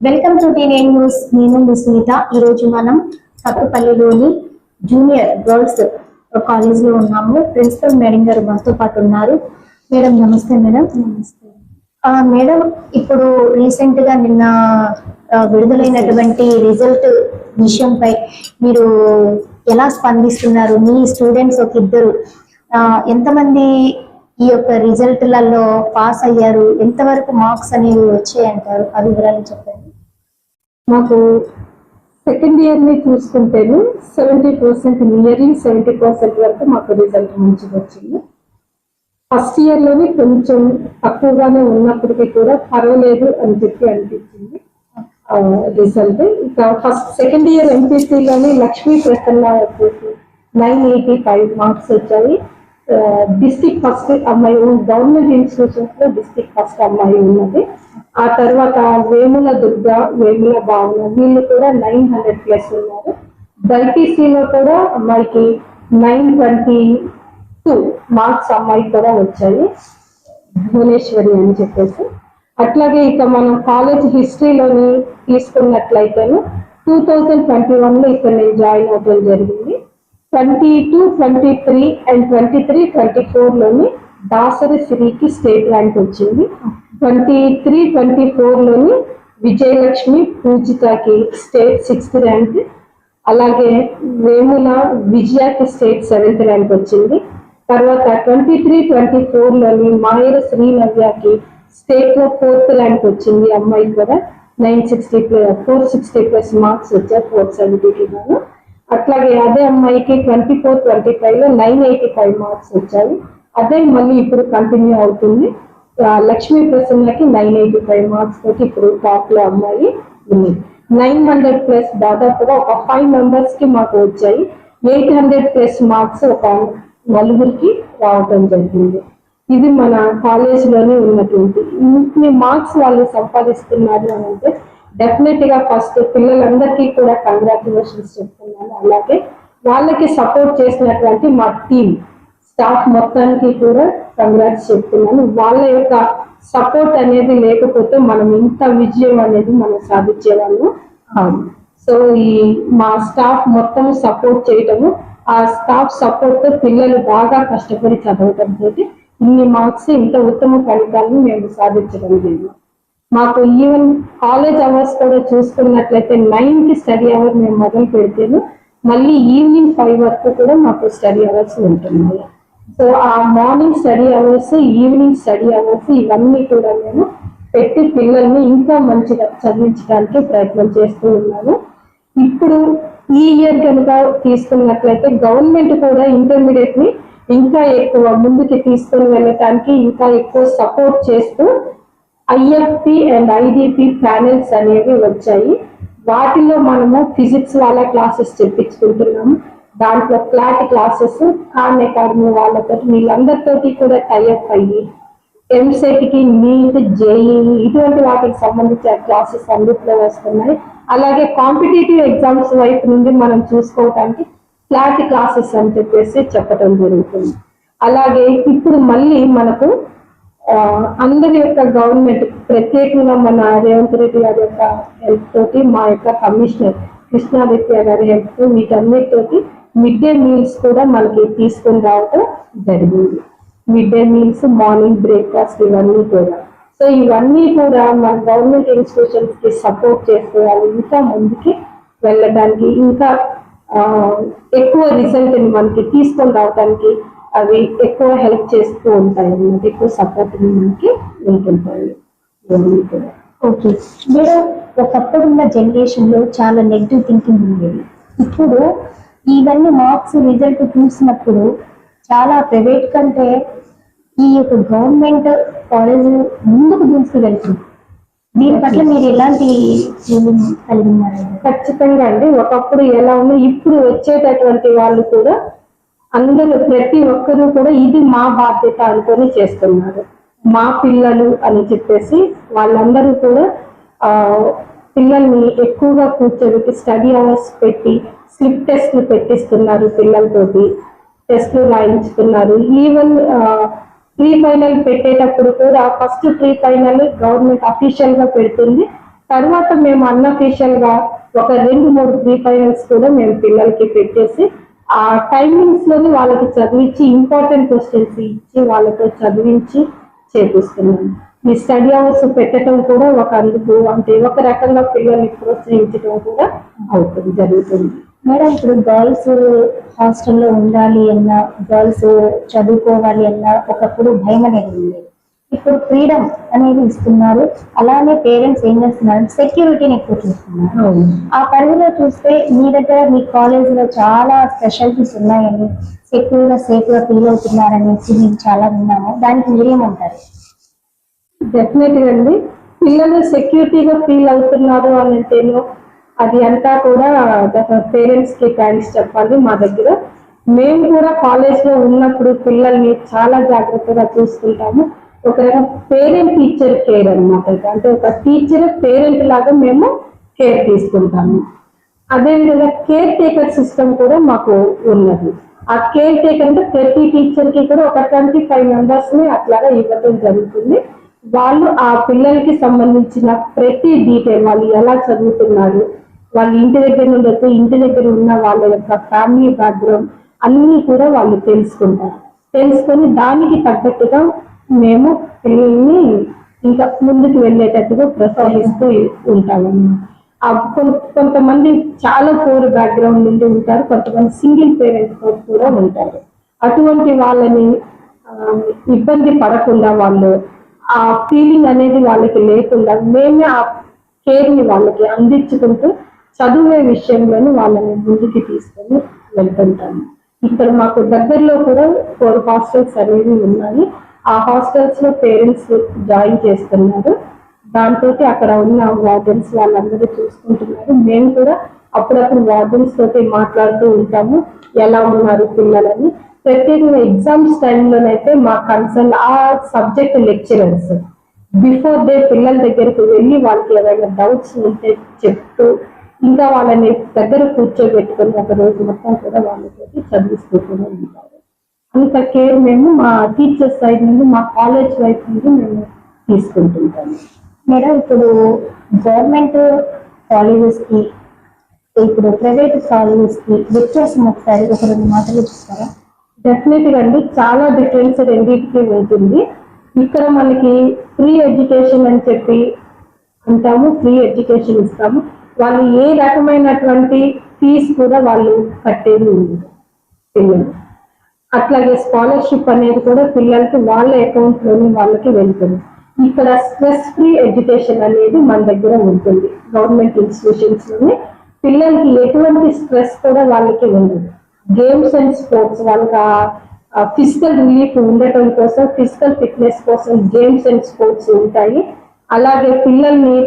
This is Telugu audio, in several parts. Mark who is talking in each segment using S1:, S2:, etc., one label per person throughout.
S1: Welcome to teenage news. నేను మీ స్మిత. ఈరోజు మనం సత్తుపల్లిలోని జూనియర్ గర్ల్స్ కాలేజ్ లో ఉన్నాము. ప్రిన్సిపల్ మేడం గారు మనతో పాటు ఉన్నారు. మేడం నమస్తే. మేడం
S2: నమస్తే.
S1: మేడం, ఇప్పుడు రీసెంట్ గా నిన్న విడుదలైనటువంటి రిజల్ట్ విషయంపై మీరు ఎలా స్పందిస్తున్నారు? మీ స్టూడెంట్స్ ఒక ఇద్దరు ఎంతమంది ఈ యొక్క రిజల్ట్లలో పాస్ అయ్యారు? ఎంతవరకు మార్క్స్ అనేవి వచ్చాయంటారు? ఆ వివరాలు చెప్పండి.
S2: మాకు సెకండ్ ఇయర్ ని చూసుకుంటేనే 70%, నియర్లీ 70% వరకు మాకు రిజల్ట్ మంచిగా వచ్చింది. ఫస్ట్ ఇయర్ లోనే కొంచెం తక్కువగానే ఉన్నప్పటికీ కూడా పర్వాలేదు అని చెప్పి అనిపించింది రిజల్ట్. ఇంకా సెకండ్ ఇయర్ ఎంపీసీలోని లక్ష్మీ ప్రసన్న వచ్చేసి 985 మార్క్స్ వచ్చాయి. డిస్ట్రిక్ట్ ఫస్ట్ అమ్మాయి, గవర్నమెంట్ ఇన్స్టిట్యూషన్స్ లో డిస్ట్రిక్ట్ ఫస్ట్ అమ్మాయి ఉన్నది. ఆ తర్వాత వేముల దుర్గ, వేముల భావన, వీళ్ళు కూడా 900+ ఉన్నారు. బైపీసీలో కూడా అమ్మాయికి 922 మార్క్స్ అమ్మాయికి కూడా వచ్చాయి, భువనేశ్వరి అని చెప్పేసి. అట్లాగే ఇక మనం కాలేజ్ హిస్టరీలోని తీసుకున్నట్లయితే 2021 లో ఇక్కడ నేను జాయిన్ అవడం జరిగింది. 22, 23 అండ్ 23, 24 లోని దాసరి శ్రీకి స్టేట్ ర్యాంక్ వచ్చింది. 23, 24 లోని విజయలక్ష్మి పూజితకి స్టేట్ 6th ర్యాంక్. అలాగే వేముల విజయకి స్టేట్ 7th ర్యాంక్ వచ్చింది. తర్వాత 23, 24 లోని మాయర శ్రీనవ్యకి స్టేట్ లో 4th ర్యాంక్ వచ్చింది. అమ్మాయి కూడా 460+ మార్క్స్ వచ్చాయి, 470కి గాను. అట్లాగే అదే అమ్మాయికి 24, 25 లో 985 మార్క్స్ వచ్చాయి. అదే మళ్ళీ ఇప్పుడు కంటిన్యూ అవుతుంది. లక్ష్మీ ప్రసన్నకి 985 మార్క్స్ తోటి ఇప్పుడు టాప్ లో అమ్మాయి ఉంది. 900+ దాదాపుగా ఒక 5 మెంబర్స్ కి మాకు వచ్చాయి. 800+ మార్క్స్ ఒక నలుగురికి రావటం జరిగింది. ఇది మన కాలేజ్ లోనే ఉన్నటువంటి ఇన్ని మార్క్స్ వాళ్ళు సంపాదిస్తున్నారు అని అంటే డెఫినెట్ గా ఫస్ట్ పిల్లలందరికీ కూడా కంగ్రాచులేషన్స్ చెప్తున్నాను. అలాగే వాళ్ళకి సపోర్ట్ చేసినటువంటి మా టీం స్టాఫ్ మొత్తానికి కూడా కంగ్రాట్స్ చెప్తున్నాను. వాళ్ళ యొక్క సపోర్ట్ అనేది లేకపోతే మనం ఇంత విజయం అనేది మనం సాధించేవాళ్ళం. సో ఈ మా స్టాఫ్ మొత్తం సపోర్ట్ చేయటము, ఆ స్టాఫ్ సపోర్ట్ తో పిల్లలు బాగా కష్టపడి చదవటం తోటి ఇన్ని మార్క్స్, ఇంత ఉత్తమ ఫలితాలను మేము సాధించడం జరిగింది. మాకు ఈవెన్ కాలేజ్ అవర్స్ కూడా చూసుకున్నట్లయితే 9కి స్టడీ అవర్ మేము మొదలు పెడితేను మళ్ళీ ఈవినింగ్ 5 వరకు కూడా మాకు స్టడీ అవర్స్ ఉంటున్నాయి. సో ఆ morning study hours, evening study hours ఇవన్నీ కూడా నేను పెట్టి పిల్లల్ని ఇంకా మంచిగా చదివించడానికి ప్రయత్నం చేస్తూ ఉన్నాను. ఇప్పుడు ఈ ఇయర్ కనుక తీసుకున్నట్లయితే గవర్నమెంట్ కూడా ఇంటర్మీడియట్ ని ఇంకా ఎక్కువ ముందుకి తీసుకొని వెళ్ళటానికి ఇంకా ఎక్కువ సపోర్ట్ చేస్తూ ఐఎఫ్పి అండ్ ఐడిపి ప్యానెల్స్ అనేవి వచ్చాయి. వాటిలో మనము ఫిజిక్స్ వాళ్ళ క్లాసెస్ చెప్పించుకుంటున్నాము. దాంట్లో ఫ్లాట్ క్లాసెస్ ఖాన్ అకాడమీ వాళ్ళతో వీళ్ళందరితోటి కూడా టైఅప్ అయ్యి ఎంసెట్ కి, నీట్, జేఈ ఇటువంటి వాటికి సంబంధించిన క్లాసెస్ అన్నిట్లో వస్తున్నాయి. అలాగే కాంపిటేటివ్ ఎగ్జామ్స్ వైపు నుండి మనం చూసుకోవటానికి ఫ్లాట్ క్లాసెస్ అని చెప్పేసి చెప్పడం జరుగుతుంది. అలాగే ఇప్పుడు మళ్ళీ మనకు అందరి యొక్క గవర్నమెంట్ ప్రత్యేకంగా మన రేవంత్ రెడ్డి గారి యొక్క హెల్ప్ తోటి, మా యొక్క కమిషనర్ కృష్ణాదిత్య గారి హెల్ప్ తో వీటన్నిటితోటి మిడ్ డే మీల్స్ కూడా మనకి తీసుకొని రావటం జరిగింది. Mid day meals, morning breakfast ఇవన్నీ కూడా. సో ఇవన్నీ కూడా మన గవర్నమెంట్ ఇన్స్టిట్యూషన్స్ కి సపోర్ట్ చేస్తే వాళ్ళు ఇంకా ముందుకి వెళ్ళడానికి, ఇంకా ఎక్కువ రిజల్ట్ ని మనకి తీసుకొని రావడానికి అవి ఎక్కువ హెల్ప్ చేస్తూ ఉంటాయి అన్నమాట. ఎక్కువ సపోర్ట్ మనకి ఉంటుంటాయి.
S1: ఓకే మీరు ఒకప్పుడున్న జనరేషన్ లో చాలా నెగిటివ్ థింకింగ్ ఉండేది. ఇప్పుడు ఇవన్నీ మార్క్స్ రిజల్ట్ చూసినప్పుడు చాలా ప్రైవేట్ కంటే ఈ యొక్క గవర్నమెంట్ కాలేజ్ ముందుకు తీసుకువెళ్తుంది. దీని పట్ల మీరు ఎలాంటి కలిగి ఉన్నారు?
S2: ఖచ్చితంగా అండి. ఒకప్పుడు ఎలా ఉంది, ఇప్పుడు వచ్చేటటువంటి వాళ్ళు కూడా అందరూ ప్రతి ఒక్కరూ కూడా ఇది మా బాధ్యత అనుకొని చేస్తున్నారు. మా పిల్లలు అని చెప్పేసి వాళ్ళందరూ కూడా పిల్లల్ని ఎక్కువగా కూర్చోబెట్టి స్టడీ అవర్స్ పెట్టి స్లిప్ టెస్ట్లు పెట్టిస్తున్నారు. పిల్లలతోటి టెస్ట్లు రాయించుతున్నారు. ఈవెన్ ప్రీ ఫైనల్ పెట్టేటప్పుడు కూడా first pre final government official గా పెడుతుంది. తర్వాత మేము అన్అఫీషియల్ గా ఒక 2-3 ప్రీ ఫైనల్స్ కూడా మేము పిల్లలకి పెట్టేసి ఆ టైమింగ్స్ లోని వాళ్ళకి చదివించి ఇంపార్టెంట్ క్వశ్చన్స్ ఇచ్చి వాళ్ళతో చదివించి చేపిస్తున్నాం. ఈ స్టడీ అవర్స్ పెట్టడం కూడా ఒక అందుకు అంటే ఒక రకంగా పిల్లల్ని ప్రోత్సహించడం కూడా అవుతుంది జరుగుతుంది.
S1: మేడం, ఇప్పుడు గర్ల్స్ హాస్టల్లో ఉండాలి అన్నా, గర్ల్స్ చదువుకోవాలి అన్నా ఒకప్పుడు భయం అనేది ఉండేది. ఇప్పుడు ఫ్రీడమ్ అనేది ఇస్తున్నారు. అలానే పేరెంట్స్ ఏం చేస్తున్నారు, సెక్యూరిటీని ఎక్కువ చూస్తున్నారు. ఆ పరిధిలో చూస్తే మీ దగ్గర మీ కాలేజ్ లో చాలా స్పెషాలిటీస్ ఉన్నాయని, సెక్యూర్ గా సేఫ్ గా ఫీల్ అవుతున్నారనేసి మేము చాలా విన్నాము. దానికి మీరేమంటారు?
S2: డెఫినెట్ గా అండి, పిల్లలు సెక్యూరిటీగా ఫీల్ అవుతున్నారు అని అంటేను అది అంతా కూడా పేరెంట్స్ కి థ్యాంక్స్ చెప్పాలి. మా దగ్గర మేము కూడా కాలేజ్ లో ఉన్నప్పుడు పిల్లల్ని చాలా జాగ్రత్తగా చూసుకుంటాము. ఒక పేరెంట్ టీచర్ కేర్ అనమాట. అంటే ఒక టీచర్ పేరెంట్ లాగా మేము కేర్ తీసుకుంటాము. అదేవిధంగా కేర్ టేకర్ సిస్టమ్ కూడా మాకు ఉన్నది. ఆ కేర్ టేకర్ అంటే ప్రతి టీచర్ కి కూడా ఒక 25 మెంబర్స్ ని అట్లాగా ఇవ్వడం జరుగుతుంది. వాళ్ళు ఆ పిల్లలకి సంబంధించిన ప్రతి డీటెయిల్, వాళ్ళు ఎలా చదువుతున్నారు, వాళ్ళు ఇంటి దగ్గర నుండి వచ్చి ఇంటి దగ్గర ఉన్న వాళ్ళ యొక్క ఫ్యామిలీ బ్యాక్గ్రౌండ్ అన్ని కూడా వాళ్ళు తెలుసుకుంటారు. తెలుసుకొని దానికి తగ్గట్టుగా మేము పిల్లల్ని ఇంకా ముందుకు వెళ్ళేటట్టుగా ప్రోత్సహిస్తూ ఉంటాము. కొంతమంది చాలా పూర్ బ్యాక్గ్రౌండ్ నుండి ఉంటారు, కొంతమంది సింగిల్ పేరెంట్ కూడా ఉంటారు. అటువంటి వాళ్ళని ఇబ్బంది పడకుండా, వాళ్ళు ఆ ఫీలింగ్ అనేది వాళ్ళకి లేకుండా మేమే ఆ కేర్ ని వాళ్ళకి అందించుకుంటూ చదువే విషయంలోని వాళ్ళని ముందుకు తీసుకొని వెళ్తుంటాము. ఇక్కడ మాకు దగ్గరలో కూడా 4 హాస్టల్స్ అనేవి ఉన్నాయి. ఆ హాస్టల్స్ లో పేరెంట్స్ జాయిన్ చేస్తున్నారు. దాంతో అక్కడ ఉన్న వార్డెన్స్ వాళ్ళందరూ చూసుకుంటున్నారు. మేము కూడా అప్పుడప్పుడు వార్డెన్స్ తోటి మాట్లాడుతూ ఉంటాము, ఎలా ఉన్నారు పిల్లలని. ప్రత్యేకంగా ఎగ్జామ్స్ టైంలోనైతే మా కన్సర్న్ ఆ సబ్జెక్ట్ లెక్చరర్స్ బిఫోర్ డే పిల్లల దగ్గరకు వెళ్ళి వాళ్ళకి ఏదైనా డౌట్స్ ఉంటే చెప్తూ ఇంకా వాళ్ళని దగ్గర కూర్చోబెట్టుకొని ఒక రోజు మొత్తం కూడా వాళ్ళతో చదివిస్తూ కూడా ఉంటారు. అంత కేర్ మేము మా టీచర్స్ సైడ్ నుండి, మా కాలేజ్ వైపు నుండి మేము తీసుకుంటుంటాము.
S1: మేడం, ఇప్పుడు గవర్నమెంట్ కాలేజెస్ కి ఇప్పుడు ప్రైవేట్ కాలేజెస్ కి వ్యత్యాసం ఒకసారి ఒక 2 మాటలు చెప్తారా?
S2: డెఫినెట్ గా అండి, చాలా డిఫరెన్స్ రెండింటికి ఉంటుంది. ఇక్కడ మనకి ఫ్రీ ఎడ్యుకేషన్ అని చెప్పి అంటాము, ఫ్రీ ఎడ్యుకేషన్ ఇస్తాము. వాళ్ళు ఏ రకమైనటువంటి ఫీజు కూడా వాళ్ళు కట్టేది ఉండదు పిల్లలు. అట్లాగే స్కాలర్షిప్ అనేది కూడా పిల్లలకి వాళ్ళ అకౌంట్ లోని వాళ్ళకి వెళ్తుంది. ఇక్కడ స్ట్రెస్ ఫ్రీ ఎడ్యుకేషన్ అనేది మన దగ్గర ఉంటుంది. గవర్నమెంట్ ఇన్స్టిట్యూషన్స్ లోని పిల్లలకి ఎటువంటి స్ట్రెస్ కూడా వాళ్ళకి ఉండదు. గేమ్స్ అండ్ స్పోర్ట్స్ వాళ్ళకి ఫిజికల్ రిలీఫ్ ఉండటం కోసం, ఫిజికల్ ఫిట్నెస్ కోసం గేమ్స్ అండ్ స్పోర్ట్స్ ఉంటాయి. అలాగే పిల్లల్ని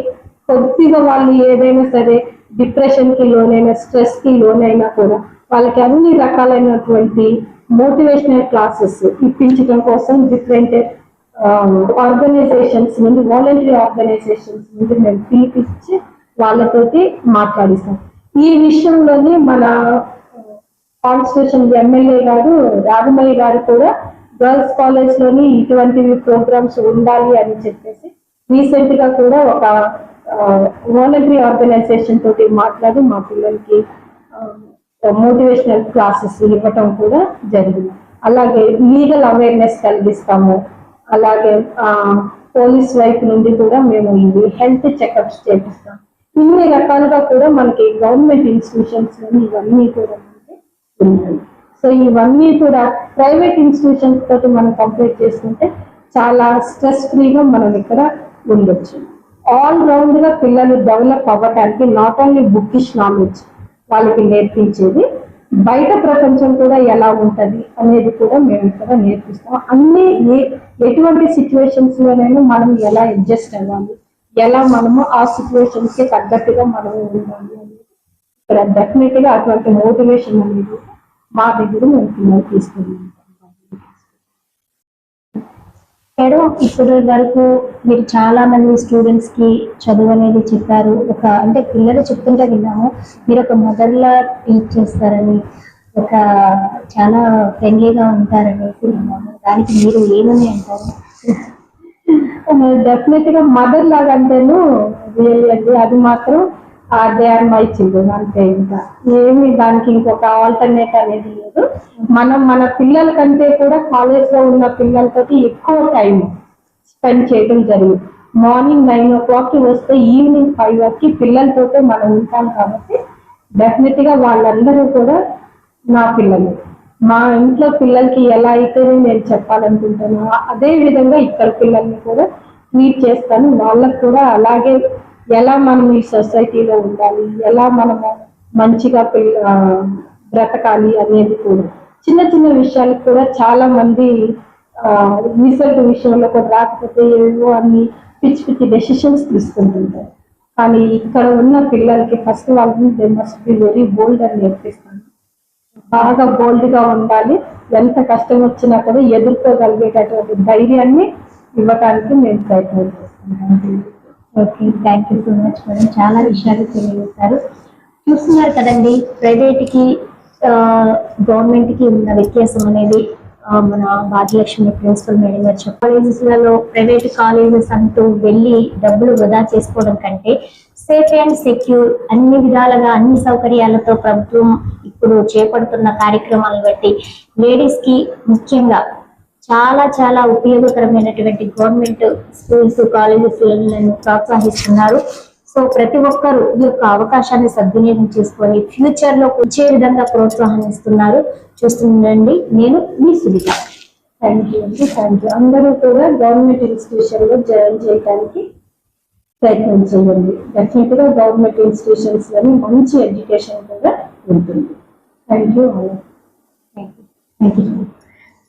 S2: కొద్దిగా వాళ్ళు ఏదైనా సరే డిప్రెషన్ కి లోనైనా, స్ట్రెస్ కి లోనైనా కూడా వాళ్ళకి అన్ని రకాలైనటువంటి మోటివేషనల్ క్లాసెస్ ఇప్పించడం కోసం డిఫరెంట్ ఆర్గనైజేషన్స్ నుండి, వాలంటరీ ఆర్గనైజేషన్స్ నుండి మేము పిలిపించి వాళ్ళతోటి మాట్లాడిస్తాం. ఈ విషయంలోనే మన కాన్స్టిట్యూషన్ ఎమ్మెల్యే గారు రాఘమయ్య గారు కూడా గర్ల్స్ కాలేజ్ లోని ఇటువంటివి ప్రోగ్రామ్స్ ఉండాలి అని చెప్పేసి రీసెంట్ గా కూడా ఒక వాలంటరీ ఆర్గనైజేషన్ తోటి మాట్లాడి మా పిల్లలకి మోటివేషనల్ క్లాసెస్ ఇవ్వటం కూడా జరిగింది. అలాగే లీగల్ అవేర్నెస్ కలిగిస్తాము. అలాగే పోలీస్ వైపు నుండి కూడా మేము ఇవి హెల్త్ చెకప్స్ చేపిస్తాం. ఇన్ని రకాలుగా కూడా మనకి గవర్నమెంట్ ఇన్స్టిట్యూషన్స్ లోని ఇవన్నీ కూడా ఉన్నాయి. సో ఇవన్నీ కూడా ప్రైవేట్ ఇన్స్టిట్యూషన్స్ తోటి మనం కంపేర్ చేసుకుంటే చాలా స్ట్రెస్ ఫ్రీగా మనం ఇక్కడ ఉండొచ్చు. ఆల్ రౌండ్ గా పిల్లలు డెవలప్ అవ్వటానికి నాట్ ఓన్లీ బుకిష్ నాలెడ్జ్ వాళ్ళకి నేర్పించేది, బయట ప్రపంచం కూడా ఎలా ఉంటది అనేది కూడా మేము ఇక్కడ నేర్పిస్తాం. అన్ని ఎటువంటి సిచ్యువేషన్స్ లోనైనా మనం ఎలా అడ్జస్ట్ అవ్వాలి, ఎలా మనము ఆ సిచ్యువేషన్స్ కి తగ్గట్టుగా మనము ఉండాలి అనేది ఇక్కడ డెఫినెట్ గా అటువంటి మోటివేషన్ అనేది మా దగ్గర మేము పిల్లలు తీసుకున్నాం.
S1: మేడం, ఇప్పుడు వరకు మీరు చాలా మంది స్టూడెంట్స్ కి చదువు అనేది చెప్పారు. ఒక అంటే పిల్లలు చెప్తుంటే విన్నాము, మీరు ఒక మదర్లా టీచ్ చేస్తారని, ఒక చాలా ఫ్రెండ్లీగా ఉంటారని విన్నాము. దానికి మీరు ఏమని అంటారు?
S2: డెఫినెట్ గా మదర్ లాగా అంటేను రియల్లీ అండి, అది మాత్రం దే ఆర్ మై చిల్డ్రన్ అంతే. ఇంకా ఏమి దానికి ఇంకొక ఆల్టర్నేట్ అనేది లేదు. మనం మన పిల్లల కంటే కూడా కాలేజ్ లో ఉన్న పిల్లలతో ఎక్కువ టైం స్పెండ్ చేయడం జరిగింది. మార్నింగ్ 9 o'clock కి వస్తే ఈవినింగ్ 5 కి పిల్లలతోటే మనం ఉంటాం కాబట్టి డెఫినెట్ గా వాళ్ళందరూ కూడా నా పిల్లలు. మా ఇంట్లో పిల్లలకి ఎలా అయితే నేను చెప్పాలనుకుంటానో అదే విధంగా ఇక్కడ పిల్లల్ని కూడా ట్రీట్ చేస్తాను. వాళ్ళకు కూడా అలాగే ఎలా మనం ఈ సొసైటీలో ఉండాలి, ఎలా మనము మంచిగా బ్రతకాలి అనేది కూడా చిన్న చిన్న విషయాలకు కూడా చాలా మంది రిజల్ట్ విషయంలో కూడా రాకపోతే ఏవో అన్ని పిచ్చి పిచ్చి డెసిషన్స్ తీసుకుంటుంటారు. కానీ ఇక్కడ ఉన్న పిల్లలకి ఫస్ట్ వాళ్ళని they must be very bold అని నేర్పిస్తాను. బాగా బోల్డ్ గా ఉండాలి, ఎంత కష్టం వచ్చినా కూడా ఎదుర్కోగలిగేటటువంటి ధైర్యాన్ని ఇవ్వడానికి నేను ప్రయత్నం చేస్తున్నాను.
S1: Okay, thank you so much madam, చాలా విషయాలు తెలియజేశారు. చూస్తున్నారు కదండి, ప్రైవేట్కి గవర్నమెంట్కి ఉన్న వ్యత్యాసం అనేది మన భాగ్యలక్ష్మి ప్రిన్సిపల్ మేడం గారు చెప్పారు. కాలేజెస్లలో ప్రైవేట్ కాలేజెస్ అంటూ వెళ్ళి డబ్బులు వృధా చేసుకోవడం కంటే సేఫ్ అండ్ సెక్యూర్ అన్ని విధాలుగా అన్ని సౌకర్యాలతో ప్రభుత్వం ఇప్పుడు చేపడుతున్న కార్యక్రమాలను బట్టి లేడీస్ కి ముఖ్యంగా చాలా చాలా ఉపయోగకరమైనటువంటి గవర్నమెంట్ స్కూల్స్ కాలేజెస్ ప్రోత్సహిస్తున్నారు. సో ప్రతి ఒక్కరు ఈ యొక్క అవకాశాన్ని సద్వినియోగం చేసుకొని ఫ్యూచర్ లో వచ్చే విధంగా ప్రోత్సాహనిస్తున్నారు. చూస్తుండండి, నేను మీ సునీత.
S2: థ్యాంక్ యూ అండి, థ్యాంక్ యూ. అందరూ కూడా గవర్నమెంట్ ఇన్స్టిట్యూషన్ లో జాయిన్ చేయడానికి ప్రయత్నం చేయండి. డెఫినెట్ గా గవర్నమెంట్ ఇన్స్టిట్యూషన్స్ లోని మంచి ఎడ్యుకేషన్ కూడా ఉంటుంది. Thank you.
S1: Thank you.